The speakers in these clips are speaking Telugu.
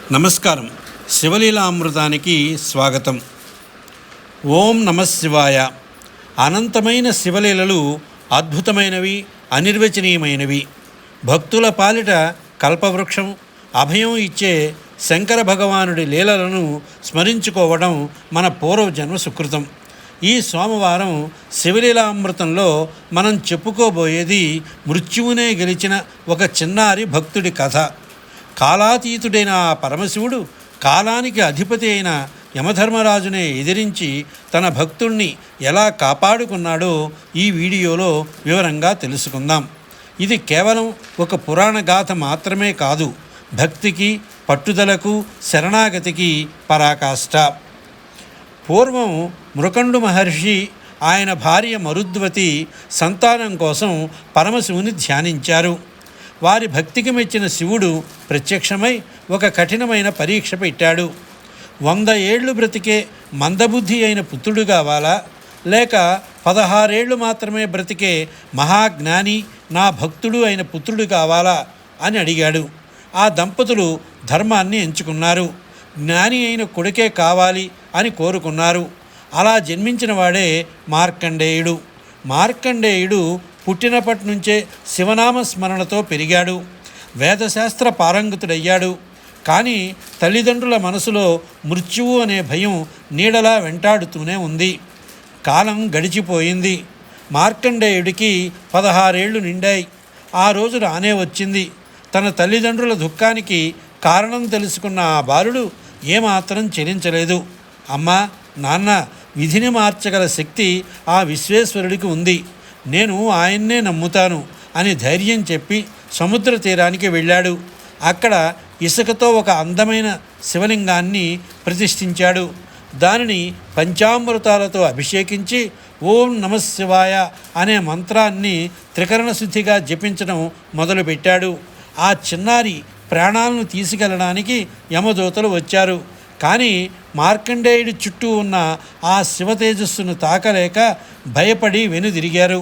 నమస్కారం. శివలీలామృతానికి స్వాగతం. ఓం నమశివాయ. అనంతమైన శివలీలలు అద్భుతమైనవి, అనిర్వచనీయమైనవి. భక్తుల పాలిట కల్పవృక్షం, అభయం ఇచ్చే శంకర భగవానుడి లీలలను స్మరించుకోవడం మన పూర్వజన్మ సుకృతం. ఈ సోమవారం శివలీలామృతంలో మనం చెప్పుకోబోయేది మృత్యువునే గెలిచిన ఒక చిన్నారి భక్తుడి కథ. కాలాతీతుడైన ఆ పరమశివుడు కాలానికి అధిపతి అయిన యమధర్మరాజునే ఎదిరించి తన భక్తుణ్ణి ఎలా కాపాడుకున్నాడో ఈ వీడియోలో వివరంగా తెలుసుకుందాం. ఇది కేవలం ఒక పురాణ గాథ మాత్రమే కాదు, భక్తికి, పట్టుదలకు, శరణాగతికి పరాకాష్ట. పూర్వం మృకండు మహర్షి, ఆయన భార్య మరుద్వతి సంతానం కోసం పరమశివుని ధ్యానించారు. వారి భక్తికి మెచ్చిన శివుడు ప్రత్యక్షమై ఒక కఠినమైన పరీక్ష పెట్టాడు. 100 ఏళ్ళు బ్రతికే మందబుద్ధి అయిన పుత్రుడు కావాలా, లేక 16 ఏళ్ళు మాత్రమే బ్రతికే మహాజ్ఞాని, నా భక్తుడు అయిన పుత్రుడు కావాలా అని అడిగాడు. ఆ దంపతులు ధర్మాన్ని ఎంచుకున్నారు. జ్ఞాని అయిన కొడుకే కావాలి అని కోరుకున్నారు. అలా జన్మించిన వాడే మార్కండేయుడు. మార్కండేయుడు పుట్టినప్పటి నుంచే శివనామ స్మరణతో పెరిగాడు. వేదశాస్త్ర పారంగతుడయ్యాడు. కానీ తల్లిదండ్రుల మనసులో మృత్యువు అనే భయం నీడలా వెంటాడుతూనే ఉంది. కాలం గడిచిపోయింది. మార్కండేయుడికి 16 ఏళ్ళు నిండాయి. ఆ రోజు రానే వచ్చింది. తన తల్లిదండ్రుల దుఃఖానికి కారణం తెలుసుకున్న ఆ బాలుడు ఏమాత్రం చెలించలేదు. అమ్మా, నాన్న, విధిని మార్చగల శక్తి ఆ విశ్వేశ్వరుడికి ఉంది, నేను ఆయన్నే నమ్ముతాను అని ధైర్యం చెప్పి సముద్ర తీరానికి వెళ్ళాడు. అక్కడ ఇసుకతో ఒక అందమైన శివలింగాన్ని ప్రతిష్ఠించాడు. దానిని పంచామృతాలతో అభిషేకించి ఓం నమశివాయ అనే మంత్రాన్ని త్రికరణ శుద్ధిగా జపించడం మొదలుపెట్టాడు. ఆ చిన్నారి ప్రాణాలను తీసుకెళ్ళడానికి యమదూతలు వచ్చారు. కానీ మార్కండేయుడి చుట్టూ ఉన్న ఆ శివ తేజస్సును తాకలేక భయపడి వెనుదిరిగారు.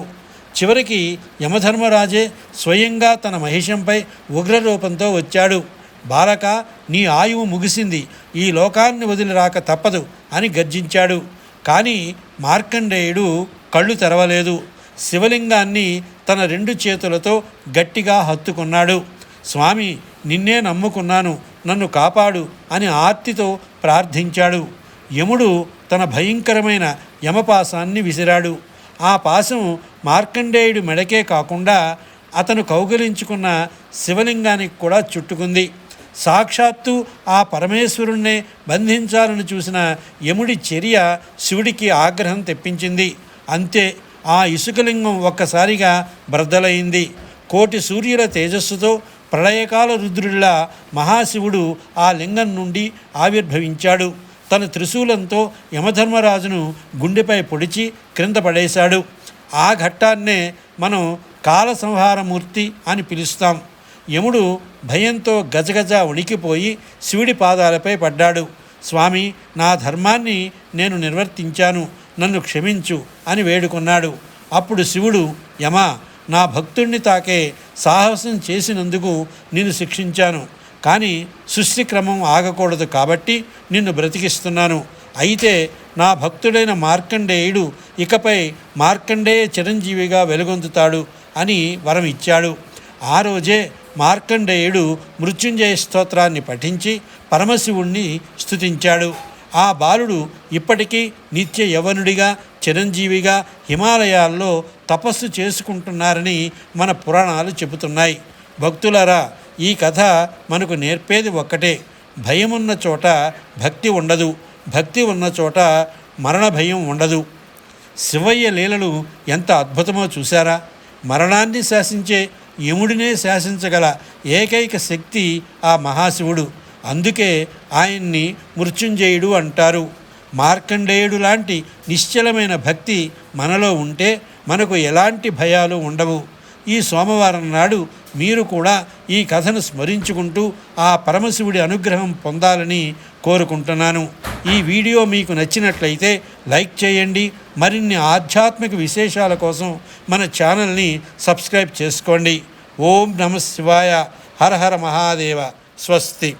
చివరికి యమధర్మరాజే స్వయంగా తన మహిషంపై ఉగ్రరూపంతో వచ్చాడు. బాలక, నీ ఆయువు ముగిసింది, ఈ లోకాన్ని వదిలి రాక తప్పదు అని గర్జించాడు. కానీ మార్కండేయుడు కళ్ళు తెరవలేదు. శివలింగాన్ని తన 2 చేతులతో గట్టిగా హత్తుకున్నాడు. స్వామి, నిన్నే నమ్ముకున్నాను, నన్ను కాపాడు అని ఆర్తితో ప్రార్థించాడు. యముడు తన భయంకరమైన యమపాశాన్ని విసిరాడు. ఆ పాశం మార్కండేయుడి మెడకే కాకుండా అతను కౌగిలించుకున్న శివలింగానికి కూడా చుట్టుకుంది. సాక్షాత్తు ఆ పరమేశ్వరుణ్ణే బంధించాలని చూసిన యముడి చర్య శివుడికి ఆగ్రహం తెప్పించింది. అంతే, ఆ ఇసుకలింగం ఒక్కసారిగా బ్రద్దలైంది. 1,000,000 సూర్యుల తేజస్సుతో ప్రళయకాల రుద్రుడిలా మహాశివుడు ఆ లింగం నుండి ఆవిర్భవించాడు. తన త్రిశూలంతో యమధర్మరాజును గుండెపై పొడిచి క్రింద పడేశాడు. ఆ ఘట్టాన్నే మనం కాల సంహారమూర్తి అని పిలుస్తాం. యముడు భయంతో గజగజ ఉణికిపోయి శివుడి పాదాలపై పడ్డాడు. స్వామి, నా ధర్మాన్ని నేను నిర్వర్తించాను, నన్ను క్షమించు అని వేడుకున్నాడు. అప్పుడు శివుడు, యమా, నా భక్తుణ్ణి తాకే సాహసం చేసినందుకు నిన్ను శిక్షించాను. కానీ సృష్టి క్రమం ఆగకూడదు కాబట్టి నిన్ను బ్రతికిస్తున్నాను. అయితే నా భక్తుడైన మార్కండేయుడు ఇకపై మార్కండేయ చిరంజీవిగా వెలుగొందుతాడు అని వరం ఇచ్చాడు. ఆ రోజే మార్కండేయుడు మృత్యుంజయ స్తోత్రాన్ని పఠించి పరమశివుణ్ణి స్తుతించాడు. ఆ బాలుడు ఇప్పటికీ నిత్య యవనుడిగా, చిరంజీవిగా హిమాలయాల్లో తపస్సు చేసుకుంటున్నారని మన పురాణాలు చెబుతున్నాయి. భక్తులారా, ఈ కథ మనకు నేర్పేది ఒక్కటే: భయమున్న చోట భక్తి ఉండదు, భక్తి ఉన్న చోట మరణ భయం ఉండదు. శివయ్య లీలలు ఎంత అద్భుతమో చూశారా? మరణాన్ని శాసించే యముడినే శాసించగల ఏకైక శక్తి ఆ మహాశివుడు. అందుకే ఆయన్ని మృత్యుంజయుడు అంటారు. మార్కండేయుడు లాంటి నిశ్చలమైన భక్తి మనలో ఉంటే మనకు ఎలాంటి భయాలు ఉండవు. ఈ సోమవారం నాడు మీరు కూడా ఈ కథను స్మరించుకుంటూ ఆ పరమశివుడి అనుగ్రహం పొందాలని కోరుకుంటున్నాను. ఈ వీడియో మీకు నచ్చినట్లయితే లైక్ చేయండి. మరిన్ని ఆధ్యాత్మిక విశేషాల కోసం మన ఛానల్ని సబ్స్క్రైబ్ చేసుకోండి. ఓం నమః శివాయ. హర హర మహాదేవ. స్వస్తి.